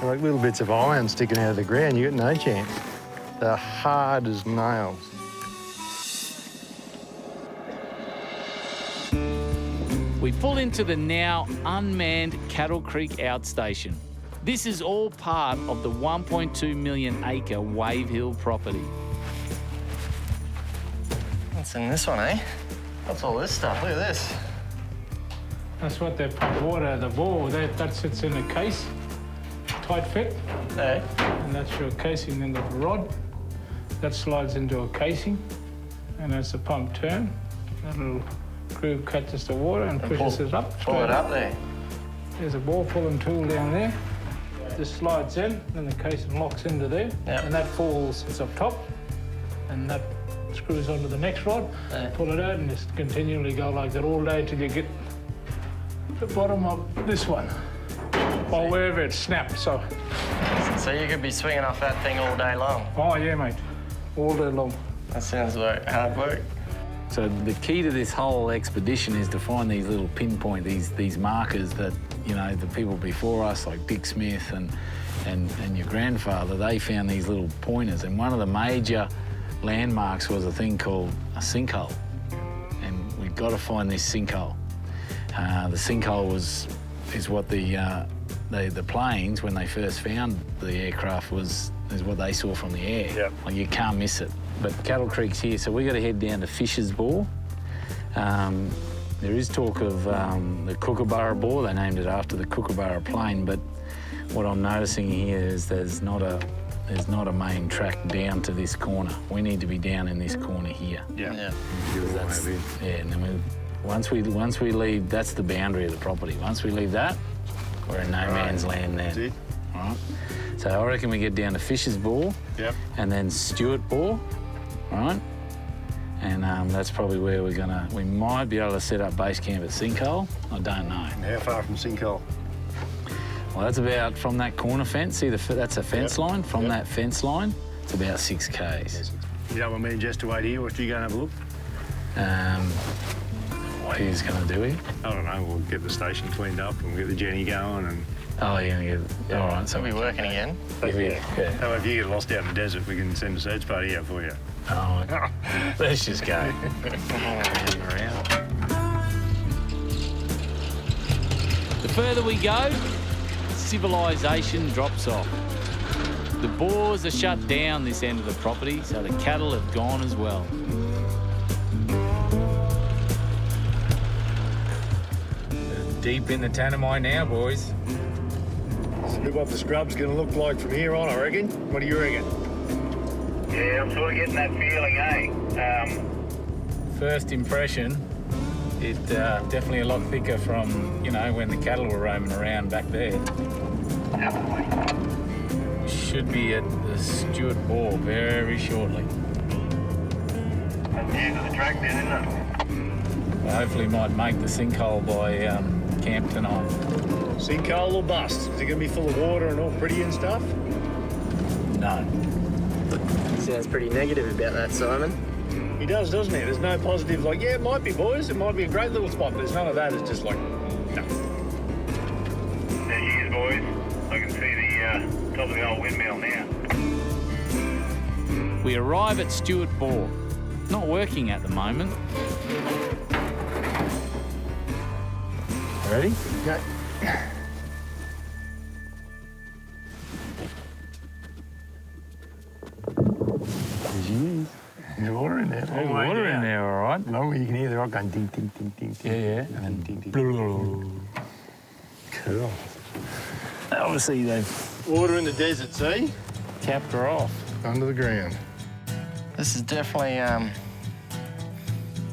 They're like little bits of iron sticking out of the ground. You got no chance. They're hard as nails. We pull into the now unmanned Cattle Creek outstation. This is all part of the 1.2 million acre Wave Hill property. What's in this one, eh? What's all this stuff? Look at this. That's what they pump water out of the bore. That sits in a case, tight fit. Hey. And that's your casing into the rod. That slides into a casing, and as the pump turns, that little groove catches the water and pushes it up. Pull it up there. There's a bore pulling tool down there. This slides in, and the casing locks into there, and that falls, it's up top, and that screws onto the next rod. Pull it out, and just continually go like that all day till you get the bottom of this one, or wherever it snaps. So you could be swinging off that thing all day long. Oh yeah, mate, all day long. That sounds like hard work. So the key to this whole expedition is to find these little pinpoint, these markers that, you know, the people before us, like Dick Smith and your grandfather, they found these little pointers. And one of the major landmarks was a thing called a sinkhole. And we've got to find this sinkhole. The sinkhole is what the planes, when they first found the aircraft, is what they saw from the air. Yep. Like, you can't miss it. But Cattle Creek's here, so we got to head down to Fisher's Bore. There is talk of the Kookaburra Bore. They named it after the Kookaburra Plain, but what I'm noticing here is there's not a main track down to this corner. We need to be down in this corner here. Yeah. And then once we leave, that's the boundary of the property. Once we leave that, we're in no man's land then. That's it. All right. So I reckon we get down to Fisher's Bore. Yep. And then Stewart Bore. Right, and that's probably where we might be able to set up base camp at Sinkhole. I don't know. How far from Sinkhole? Well, that's about from that corner fence. See, that's a fence line. From that fence line, it's about 6 k's. You don't want me just to wait here, or do you go and have a look? What are you going to do here? I don't know. We'll get the station cleaned up and we'll get the Jenny going and... Oh, you're going to get... All right, so... We'll be working again. Yeah. How about if you get lost out in the desert, we can send a search party out for you. Oh, let's just go. The further we go, civilization drops off. The bores are shut down this end of the property, so the cattle have gone as well. Deep in the Tanami now, boys. See what the scrub's going to look like from here on, I reckon. What do you reckon? Yeah, I'm sort of getting that feeling, eh? First impression, it definitely a lot thicker from, you know, when the cattle were roaming around back there. We should be at the Stewart Bore very shortly. That's the end of the track then, isn't it? Well, hopefully might make the sinkhole by camp tonight. Sinkhole or bust? Is it going to be full of water and all pretty and stuff? No. Sounds pretty negative about that, Simon. He does, doesn't he? There's no positive, like, yeah, it might be, boys. It might be a great little spot. There's none of that. It's just like, no. There she is, boys. I can see the top of the old windmill now. We arrive at Stewart Bore. Not working at the moment. Ready? Go. There's water in there. There's water in there, all right. No, you can hear the rock going ding, ding, ding, ding, ding. Yeah. And then ding, ding. Cool. Obviously, they've water in the desert, see? Capped her off. Under the ground. This is definitely,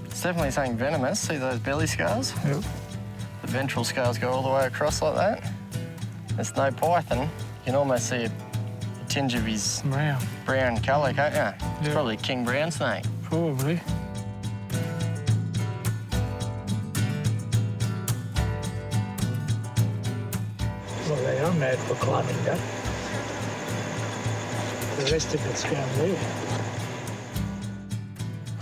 it's definitely something venomous. See those belly scars? Yep. The ventral scars go all the way across like that. It's no python. You can almost see a tinge of his brown colour, can't you? It's probably a king brown snake. Probably. Well, they are mad for climbing that. The rest of it's down there.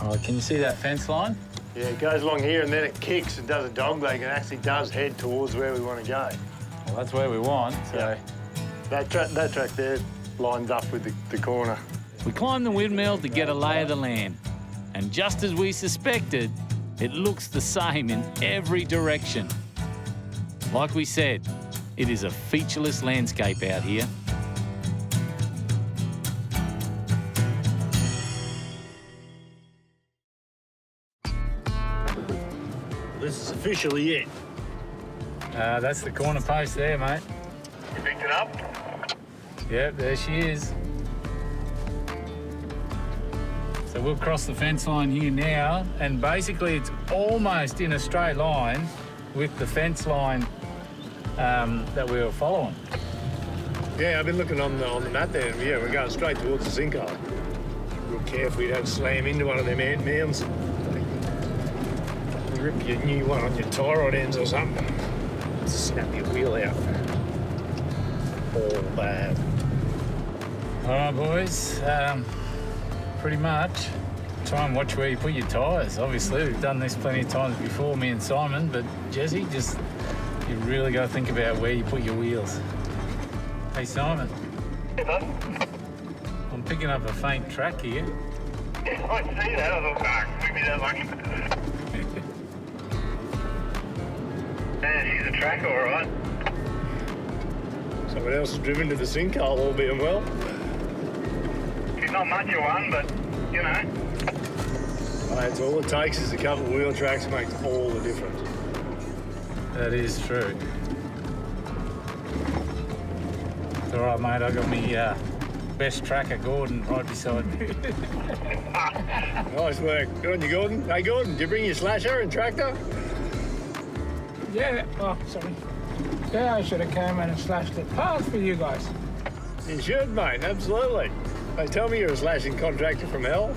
Oh, can you see that fence line? Yeah, it goes along here and then it kicks and does a dog leg and actually does head towards where we want to go. Well, that's where we want, so That track there lines up with the corner. We climbed the windmill to get a lay of the land. And just as we suspected, it looks the same in every direction. Like we said, it is a featureless landscape out here. This is officially it. That's the corner post there, mate. You picked it up? Yep, there she is. So we'll cross the fence line here now, and basically it's almost in a straight line with the fence line that we were following. Yeah, I've been looking on the map there, and yeah, we're going straight towards the sinkhole. Real careful you don't slam into one of them ant mounds. Rip your new one on your tie rod ends or something. Snap your wheel out. All bad. All right, boys. Pretty much. Try and watch where you put your tyres. Obviously, we've done this plenty of times before, me and Simon, but Jesse, you really got to think about where you put your wheels. Hey, Simon. Hey, bud. I'm picking up a faint track here. Yeah, I see that. I thought, maybe that lucky. Man, she's a tracker, all right. Someone else has driven to the sinkhole, all being well. She's not much of one, but, you know. It's all it takes is a couple of wheel tracks to make all the difference. That is true. It's all right, mate. I got me best tracker, Gordon, right beside me. Nice work. Good on you, Gordon. Hey, Gordon, did you bring your slasher and tractor? Yeah, oh, sorry. Yeah, I should have come in and slashed the path for you guys. You should, mate, absolutely. They tell me you're a slashing contractor from hell.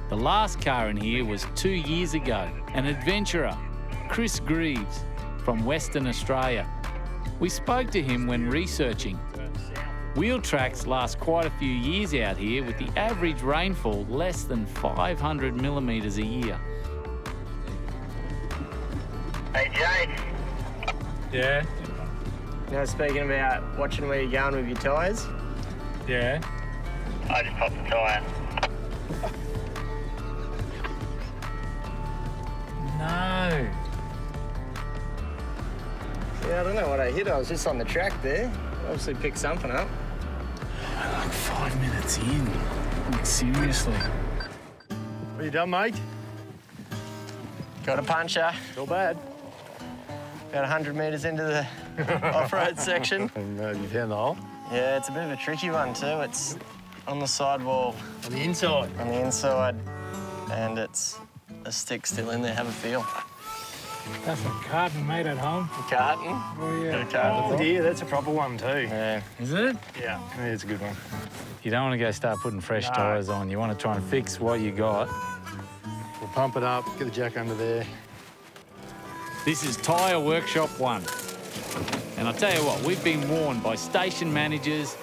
The last car in here was 2 years ago, an adventurer, Chris Greaves, from Western Australia. We spoke to him when researching. Wheel tracks last quite a few years out here, with the average rainfall less than 500 millimetres a year. Hey, Jay. Yeah? You know, speaking about watching where you're going with your tyres, Yeah? I just popped the tyre. No. yeah, I don't know what I hit. I was just on the track there. Obviously picked something up. Like 5 minutes in. Like, seriously. What you done, mate? Got a puncher. Not bad. About 100 metres into the off-road section. And you found the hole? Yeah, it's a bit of a tricky one too. It's on the sidewall. On the inside? On the inside. And it's a stick still in there. Have a feel. That's a carton made at home. A carton. Oh, yeah. Got a carton. Oh, dear, that's a proper one too. Yeah. Is it? Yeah, it's a good one. You don't want to go start putting fresh tyres on. You want to try and fix what you got. We'll pump it up, get the jack under there. This is Tyre Workshop 1. And I'll tell you what, we've been warned by station managers,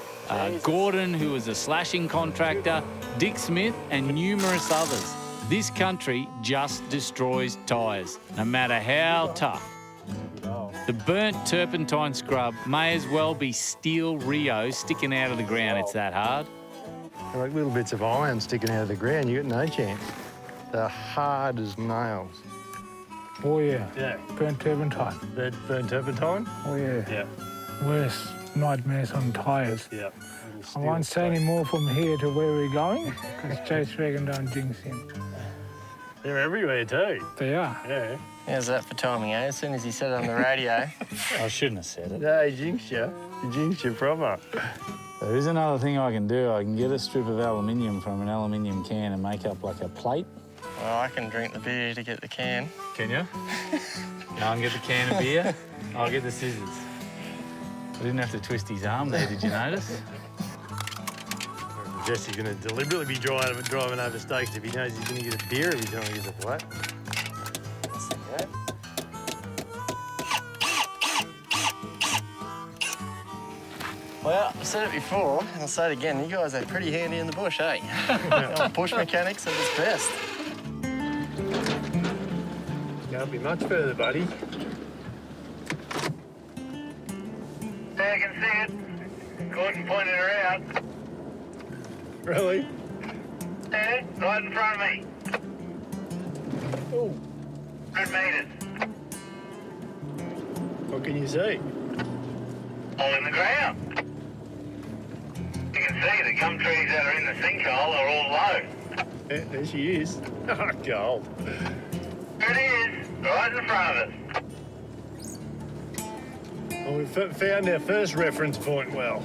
Gordon, who is a slashing contractor, Dick Smith, and numerous others. This country just destroys tyres, no matter how tough. The burnt turpentine scrub may as well be steel Rio sticking out of the ground. It's that hard. They're like little bits of iron sticking out of the ground. You got no chance. They're hard as nails. Oh, yeah. Yeah. Burnt turpentine. Burnt turpentine? Oh, yeah. Yeah. Worst nightmares on tyres. Yeah. I won't say any more from here to where we're going, because Chase Reagan don't jinx him. They're everywhere too. They are. Yeah. How's that for timing, eh? As soon as he said it on the radio. I shouldn't have said it. No, he jinxed you. He jinxed you proper. There is another thing I can do. I can get a strip of aluminium from an aluminium can and make up like a plate. Well, I can drink the beer to get the can. Can you? No, I can get the can of beer. I'll get the scissors. I didn't have to twist his arm there, did you notice? Jesse's going to deliberately be driving over stakes if he knows he's going to get a beer every time he gets a flat. Well, I've said it before, and I'll say it again. You guys are pretty handy in the bush, eh? Bush mechanics at its best. Can't be much further, buddy. How Yeah, I can see it. Gordon pointed her out. Really? Yeah, right in front of me. Oh, 100 metres. what can you see? All in the ground. You can see the gum trees that are in the sinkhole are all low. Yeah, there she is. Oh, gold. There it is, right in front of us. Well, we found our first reference point well.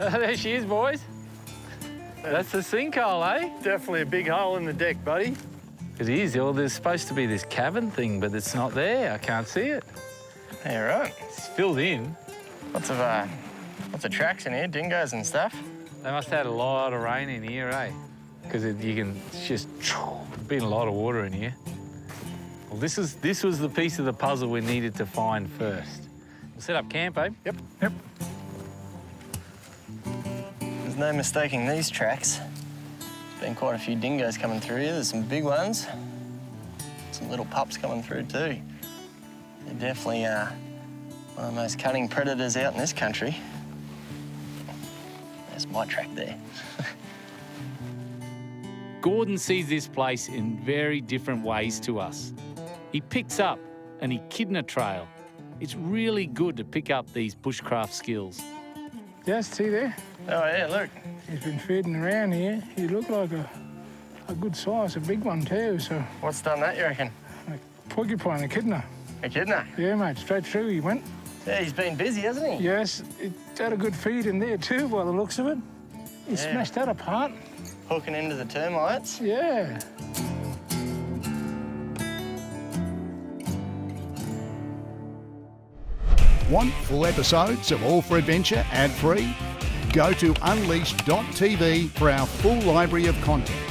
There she is, boys. That's the sinkhole, eh? Definitely a big hole in the deck, buddy. It is. Well, there's supposed to be this cavern thing, but it's not there. I can't see it. Yeah, right. It's filled in. Lots of tracks in here, dingoes and stuff. They must have had a lot of rain in here, eh? Because it's just been a lot of water in here. Well, this was the piece of the puzzle we needed to find first. We'll set up camp, eh? Yep. There's no mistaking these tracks. Been quite a few dingoes coming through here. There's some big ones. Some little pups coming through too. They're definitely one of the most cunning predators out in this country. There's my track there. Gordon sees this place in very different ways to us. He picks up an echidna trail. It's really good to pick up these bushcraft skills. Just see there? Oh yeah, look. He's been feeding around here. He looked like a good size, a big one too, so What's done that, you reckon? like porcupine, echidna. Echidna? Yeah, mate, straight through he went. Yeah, he's been busy, hasn't he? Yes, it had a good feed in there too, by the looks of it. He smashed that apart. Hooking into the termites. Yeah. Want full episodes of All for Adventure ad-free? Go to unleashed.tv for our full library of content.